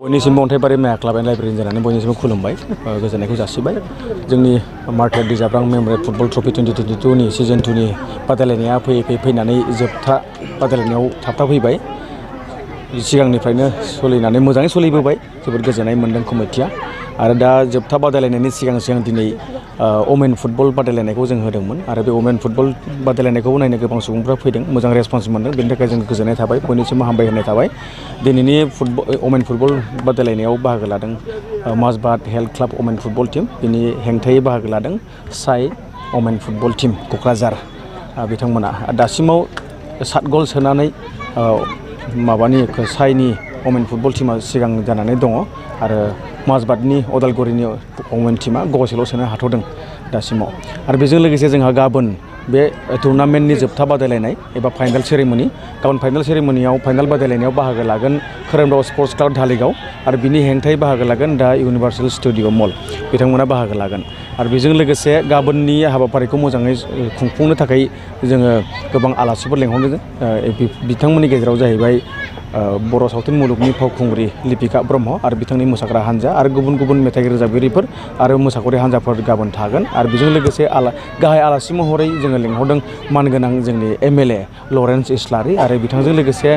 बयनिसिमबो अन्थाइबारि माया club and लाइब्रेरिनि जानानै बयनिसिमबो खुलुमबाय गोजोननायखौ जासिबाय जोंनि मार्टियार दिजाब्रां मेमोरियेल फुटबल ट्रफि 2022 नि सिजन 2 नि बादायलायनाया फैनानै जोबथा बादायलायनायाव थाबथाफैबाय सिगांनिफ्रायनो सोलिनानै मोजाङै सोलिबोबाय जोबोद गोजोननाय मोनदों कमिटिया आरो दा जोबथा बादायलायनायनि सिगां दिनै वमेन फुटबल बादायलायनायखौ जों होदोंमोन आरो बे वमेन फुटबल बादायलायनायखौ नायनो गोबां सुबुंफ्रा फैदों मोजां रेसपन्स मोनदों बेनि थाखाय जों गोजोननाय थाबाय बयनिसिमबो हामबायहोनाय थाबाय दिनैनि वमेन फुटबल बादायलायनायाव बाहागो लादों Majbat health club women football team बिनि हेंथायै बाहागो लादों साइ वमेन फुटबल टीम क'क्राझार बिथांमोना दासिमाव 7 गल सोनानै साइनि वमेन फुटबल टीमा सिगां जानानै दङ आरो माजबाटनि अदालगुरिनि वमेन टीमा गगसेल' सोनो हाथ'दों दासिमाव आरो बेजों लोगोसे जोंहा गाबोन बे टुर्नामेन्टनि जोबथा बादायलायनाय एबा फाइनाल सेरेमनि गाबोन फाइनाल बादायलायनायाव बाहागो लागोन खोरोमदाव स्पर्ट्स क्लाब धालिगाव आरो बिनि हेंथायै बाहागो लागोन दा इउनिभार्सेल स्टुडिअ मल बिथांमोना बाहागो लागोन आरो बेजों लोगोसे गाबोननि हाबाफारिखौ मोजाङै खुंफुंनो थाखाय जोङो गोबां आलासिफोर लेंहरदों बिथांमोननि गेजेराव जाहैबाय बर' सावथुन मुलुगनि फावखुंग्रि लिपिका ब्रह्म आरो बिथांनि मोसाग्रा हान्जा आरो गुबुन गुबुन मेथाइ रोजाबगिरिफोर आरो मोसाखावरि हान्जाफोर गाबोन थागोन आरो बेजों लोगोसे गाहाय आलासि महरै जोङो लेंहरदों मानगोनां जोंनि एमएलए लरेन्स इस्लारि आरो बिथांजों लोगोसे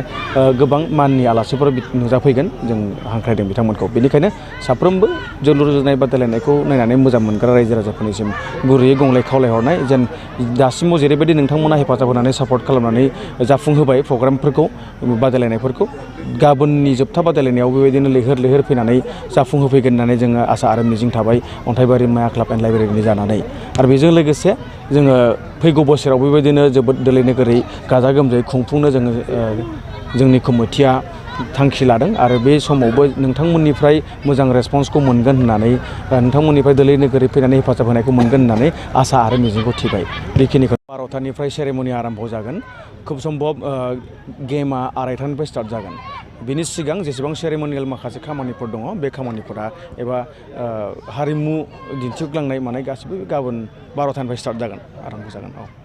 गोबां माननि आलासिफोर नुजाफैगोन जों हांख्रायदों बिथांमोनखौ बेनिखायनो साफ्रोमबो जोलुर जोनाय बादायलायनायखौ नायनानै मोजां मोनग्रा रायजो राजाफोरनिसिम गुरैयै गंलाय खावलायहरनाय जेन दासिमाव जेरैबायदि नोंथांमोना हेफाजाब होनानै सापर्ट खालामनानै जाफुंहोबाय प्रग्रामफोरखौ बादायलायनायफोरखौ गाबोननि जोबथा बादायलायनायाव बेबायदिनो लैहोर फैनानै जाफुंहोफैगोन होननानै जोङो आसा आरो मिजिं थाबाय अन्थाइबारि माया क्लाब एन्ड लाइब्रेरिनि जानानै आरो बेजों लोगोसे जोङो फैगौ बोसोराव बेबायदिनो जोबोद दोलै नोगोरै गाजा गोमजायै खुंफुंनो जोङो जोंनि कमिटिया थांखि लादों आरो बे समावबो नोंथांमोननिफ्राय मोजां रेसपन्सखौ मोनगोन होननानै नोंथांमोननिफ्राय दोलै नोगोरै फैनानै हेफाजाब होनायखौ मोनगोन होननानै आसा आरो मिजिंखौ थिबाय बेखिनिखौ 12टानिफ्राय सेरेमनि आरम्भ जागोन खुब सम्भब गेमा 2:30निफ्राय स्टार्ट जागोन बिनि सिगां जेसेबां सेरेमनियेल माखासे खामानिफोर दङ बे खामानिफोरा एबा हारिमु दिन्थिग्लांनाय मानाय गासिबो गाबोन 12टानिफ्राय स्टार्ट जागोन आरम्भ जागोन